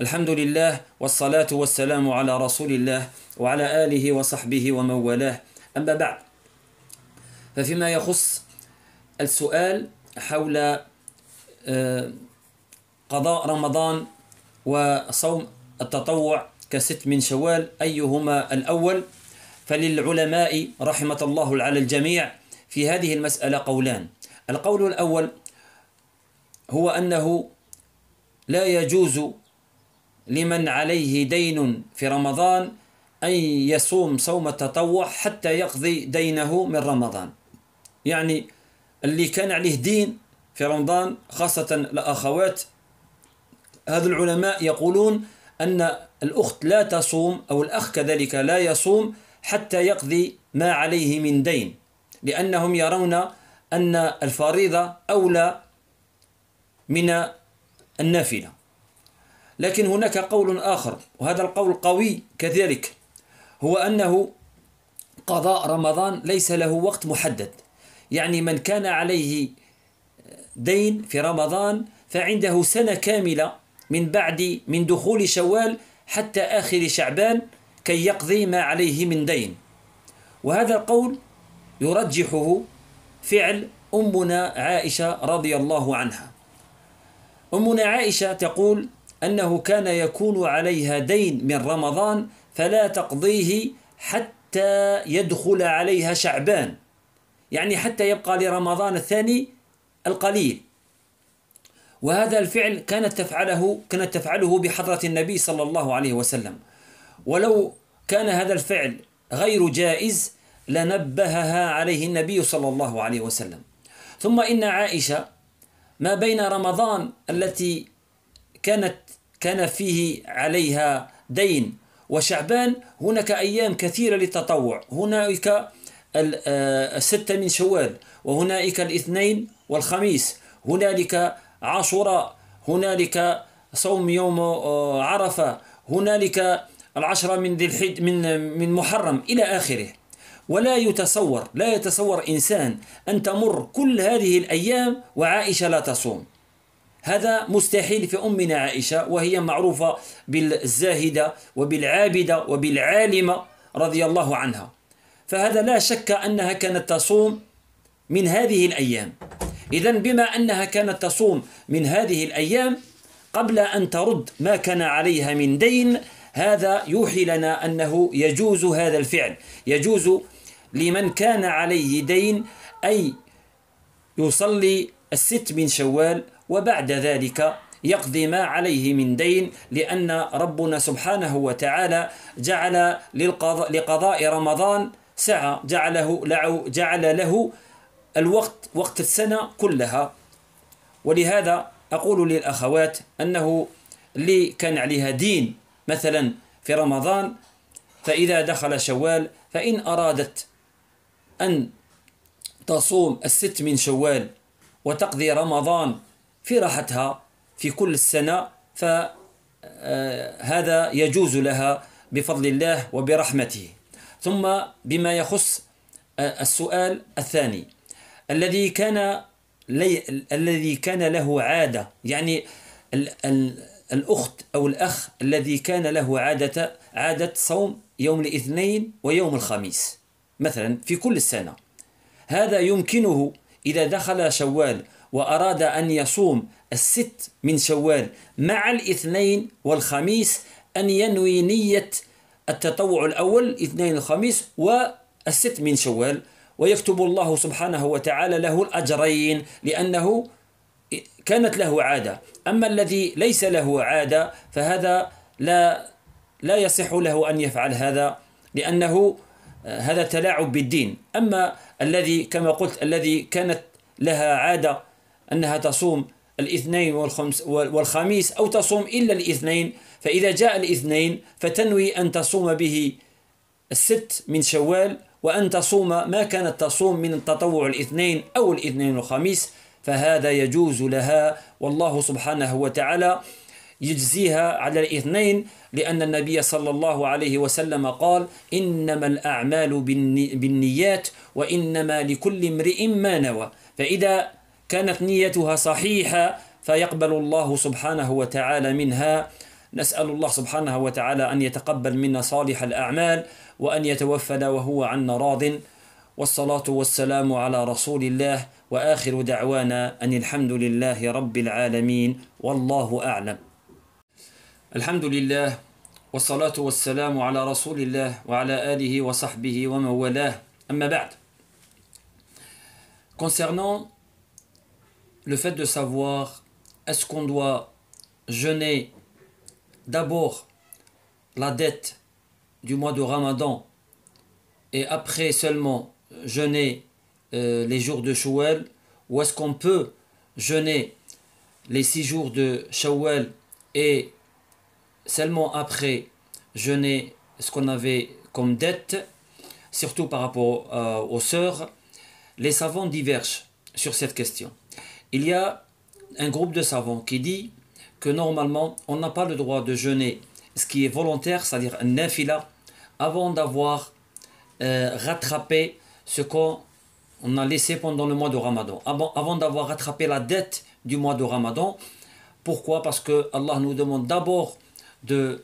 الحمد لله والصلاة والسلام على رسول الله وعلى آله وصحبه ومن والاه. أما بعد، ففيما يخص السؤال حول قضاء رمضان وصوم التطوع كست من شوال أيهما الأول، فللعلماء رحمة الله على الجميع في هذه المسألة قولان. القول الأول هو أنه لا يجوز لمن عليه دين في رمضان أن يصوم صوم التطوع حتى يقضي دينه من رمضان. يعني اللي كان عليه دين في رمضان، خاصة الأخوات، هذا العلماء يقولون أن الأخت لا تصوم أو الأخ كذلك لا يصوم حتى يقضي ما عليه من دين، لأنهم يرون أن الفريضة أولى من النافلة. لكن هناك قول آخر، وهذا القول قوي كذلك، هو أنه قضاء رمضان ليس له وقت محدد. يعني من كان عليه دين في رمضان فعنده سنة كاملة من دخول شوال حتى آخر شعبان كي يقضي ما عليه من دين. وهذا القول يرجحه فعل أمنا عائشة رضي الله عنها. أمنا عائشة تقول أنه كان يكون عليها دين من رمضان فلا تقضيه حتى يدخل عليها شعبان، يعني حتى يبقى لرمضان الثاني القليل. وهذا الفعل كانت تفعله بحضرة النبي صلى الله عليه وسلم، ولو كان هذا الفعل غير جائز لنبهها عليه النبي صلى الله عليه وسلم. ثم إن عائشة ما بين رمضان التي كان فيه عليها دين وشعبان هناك أيام كثيرة للتطوع، هناك الستة من شوال، وهناك الاثنين والخميس، هنالك عاشوراء، هنالك صوم يوم عرفة، هنالك العشرة من ذي الحج من محرم إلى آخره. ولا يتصور إنسان أن تمر كل هذه الأيام وعائشة لا تصوم. هذا مستحيل في أمنا عائشة، وهي معروفة بالزاهدة وبالعابدة وبالعالمة رضي الله عنها. فهذا لا شك أنها كانت تصوم من هذه الأيام. إذن بما أنها كانت تصوم من هذه الأيام قبل أن ترد ما كان عليها من دين، هذا يوحي لنا أنه يجوز هذا الفعل. يجوز لمن كان عليه دين أي يصلي الست من شوال وبعد ذلك يقضي ما عليه من دين، لأن ربنا سبحانه وتعالى جعل لقضاء رمضان ساعة، جعل له الوقت وقت السنة كلها. ولهذا أقول للأخوات أنه اللي كان عليها دين مثلا في رمضان، فإذا دخل شوال فإن أرادت أن تصوم الست من شوال وتقضي رمضان في راحتها في كل السنة، فهذا يجوز لها بفضل الله وبرحمته. ثم بما يخص السؤال الثاني، الذي كان له عادة، يعني الأخت أو الأخ الذي كان له عادة صوم يوم الاثنين ويوم الخميس مثلا في كل السنة، هذا يمكنه إذا دخل شوال وأراد أن يصوم الست من شوال مع الاثنين والخميس أن ينوي نية التطوع الأول الاثنين الخميس والست من شوال، ويكتب الله سبحانه وتعالى له الأجرين لأنه كانت له عادة. أما الذي ليس له عادة فهذا لا يصح له أن يفعل هذا، لأنه هذا تلاعب بالدين. أما الذي كما قلت الذي كانت لها عادة أنها تصوم الاثنين والخميس أو تصوم إلا الاثنين، فإذا جاء الاثنين فتنوي أن تصوم به الست من شوال وأن تصوم ما كانت تصوم من التطوع الاثنين أو الاثنين والخميس، فهذا يجوز لها، والله سبحانه وتعالى يجزيها على الاثنين، لأن النبي صلى الله عليه وسلم قال: إنما الأعمال بالنيات وإنما لكل امرئ ما نوى. فإذا كانت نيتها صحيحة فيقبل الله سبحانه وتعالى منها نسأل الله سبحانه وتعالى أن يتقبل منا صالح الأعمال وأن يتوفنا وهو عنا راض والصلاة والسلام على رسول الله وآخر دعوانا أن الحمد لله رب العالمين والله أعلم. الحمد لله والصلاة والسلام على رسول الله وعلى آله وصحبه ومن والاه. أما بعد. Concernant le fait de savoir est-ce qu'on doit jeûner d'abord la dette du mois de Ramadan et après seulement jeûner les jours de Shawwal, ou est-ce qu'on peut jeûner les 6 jours de Shawwal et seulement après jeûner ce qu'on avait comme dette, surtout par rapport aux sœurs. Les savants divergent sur cette question. Il y a un groupe de savants qui dit que normalement on n'a pas le droit de jeûner ce qui est volontaire, c'est-à-dire un nafila, avant d'avoir rattrapé ce qu'on a laissé pendant le mois de Ramadan, avant d'avoir rattrapé la dette du mois de Ramadan. Pourquoi? Parce que Allah nous demande d'abord de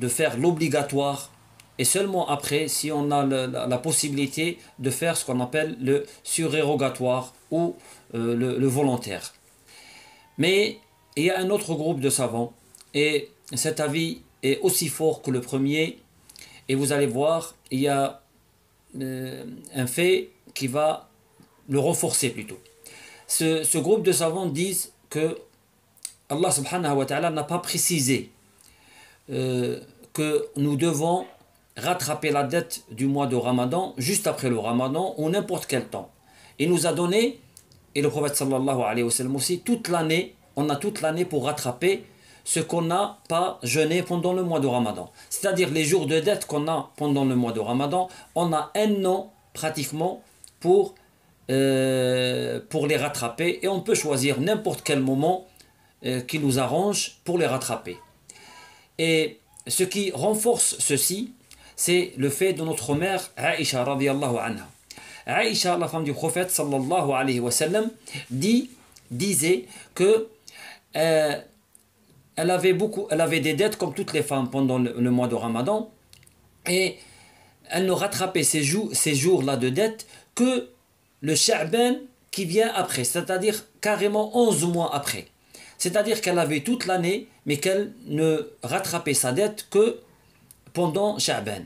faire l'obligatoire, et seulement après, si on a la possibilité de faire ce qu'on appelle le surérogatoire ou le volontaire. Mais il y a un autre groupe de savants, et cet avis est aussi fort que le premier, et vous allez voir, il y a un fait qui va le renforcer plutôt. Ce groupe de savants disent que Allah subhanahu wa ta'ala n'a pas précisé que nous devons rattraper la dette du mois de Ramadan juste après le Ramadan ou n'importe quel temps. Il nous a donné, et le prophète sallallahu alayhi wa sallam aussi, toute l'année, on a toute l'année pour rattraper ce qu'on n'a pas jeûné pendant le mois de Ramadan. C'est-à-dire les jours de dette qu'on a pendant le mois de Ramadan, on a un an pratiquement pour les rattraper, et on peut choisir n'importe quel moment qui nous arrange pour les rattraper. Et ce qui renforce ceci, c'est le fait de notre mère Aïcha radiyallahu anha. Aïcha, la femme du prophète sallallahu alayhi wa sallam, disait que elle avait des dettes comme toutes les femmes pendant le mois de Ramadan, et elle ne rattrapait ces jours-là de dette que le Sha'ban qui vient après, c'est-à-dire carrément 11 mois après. C'est-à-dire qu'elle avait toute l'année, mais qu'elle ne rattrapait sa dette que pendant Sha'ban.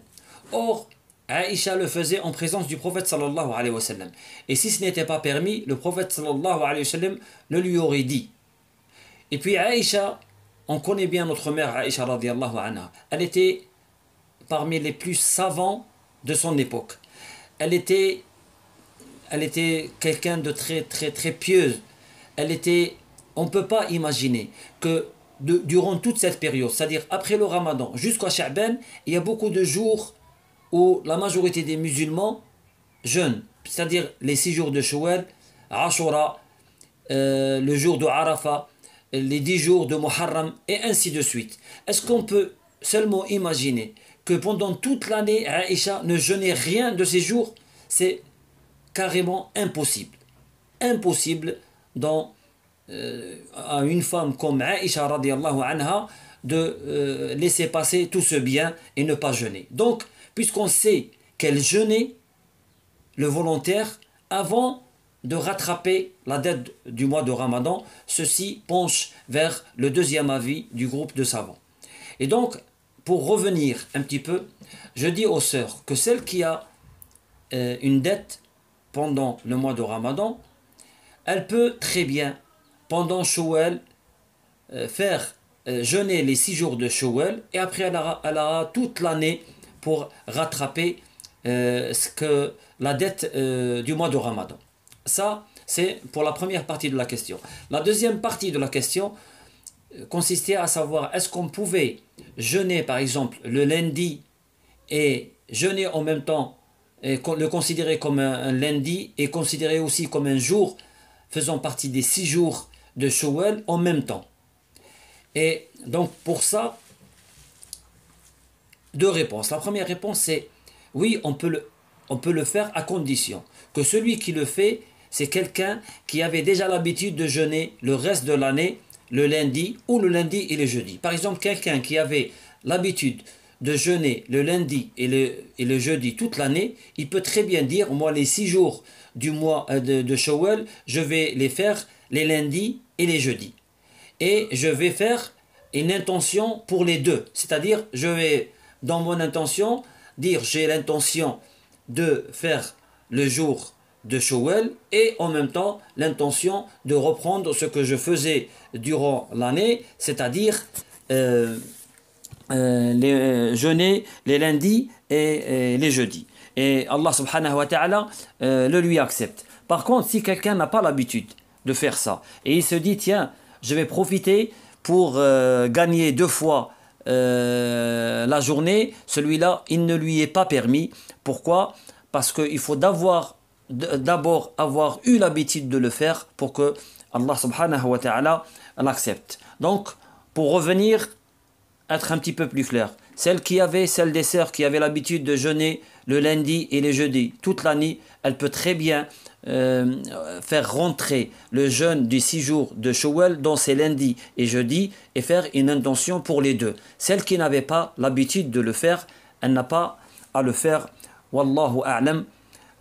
Or, Aïcha le faisait en présence du prophète sallallahu alayhi wa sallam. Et si ce n'était pas permis, le prophète sallallahu alayhi wa sallam le lui aurait dit. Et puis Aïcha, on connaît bien notre mère Aïcha radiyallahu anha. Elle était parmi les plus savants de son époque. Elle était quelqu'un de très très très pieuse. On ne peut pas imaginer que durant toute cette période, c'est-à-dire après le Ramadan jusqu'à Sha'ban, il y a beaucoup de jours où la majorité des musulmans jeûnent, c'est-à-dire les 6 jours de Shawwal, Ashura, le jour de Arafat, les 10 jours de Muharram, et ainsi de suite. Est-ce qu'on peut seulement imaginer que pendant toute l'année, Aïcha ne jeûnait rien de ces jours? C'est carrément impossible. Impossible à une femme comme Aïcha radiyallahu anha de laisser passer tout ce bien et ne pas jeûner. Donc, puisqu'on sait qu'elle jeûnait le volontaire avant de rattraper la dette du mois de Ramadan, ceci penche vers le deuxième avis du groupe de savants. Et donc, pour revenir un petit peu, je dis aux sœurs que celle qui a une dette pendant le mois de Ramadan, elle peut très bien, pendant Shawwal, faire jeûner les 6 jours de Shawwal, et après elle aura toute l'année pour rattraper la dette du mois de Ramadan. Ça, c'est pour la première partie de la question. La deuxième partie de la question consistait à savoir, est-ce qu'on pouvait jeûner par exemple le lundi et jeûner en même temps, et le considérer comme un lundi et considérer aussi comme un jour faisant partie des 6 jours de Shawwal en même temps. Et donc pour ça, 2 réponses. La première réponse, c'est oui, on peut le faire à condition que celui qui le fait, c'est quelqu'un qui avait déjà l'habitude de jeûner le reste de l'année le lundi ou le lundi et le jeudi. Par exemple, quelqu'un qui avait l'habitude de jeûner le lundi et le jeudi toute l'année, il peut très bien dire, moi les 6 jours du mois de Shawwal, je vais les faire les lundis et les jeudis. Et je vais faire une intention pour les deux. C'est-à-dire, je vais, dans mon intention, dire j'ai l'intention de faire le jour de Shawwal et en même temps l'intention de reprendre ce que je faisais durant l'année, c'est-à-dire jeûner les lundis et les jeudis. Et Allah subhanahu wa ta'ala le lui accepte. Par contre, si quelqu'un n'a pas l'habitude de faire ça et il se dit tiens, je vais profiter pour gagner 2 fois la journée, celui-là, il ne lui est pas permis. Pourquoi? Parce qu'il faut d'abord avoir eu l'habitude de le faire pour que Allah subhanahu wa ta'ala l'accepte. Donc, pour revenir, être un petit peu plus clair, celles des sœurs qui avaient l'habitude de jeûner le lundi et le jeudi toute l'année, elle peut très bien faire rentrer le jeûne des 6 jours de Shawwal dans ses lundis et jeudis et faire une intention pour les deux. Celle qui n'avait pas l'habitude de le faire, elle n'a pas à le faire. Wallahu a'lam.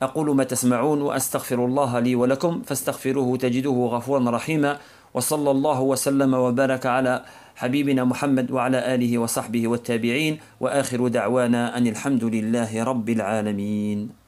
أقول ما تسمعون وأستغفر الله لي ولكم فاستغفروه تجدوه غفورا رحيما وصلى الله وسلم وبارك على حبيبنا محمد وعلى آله وصحبه والتابعين وآخر دعوانا أن الحمد لله رب العالمين.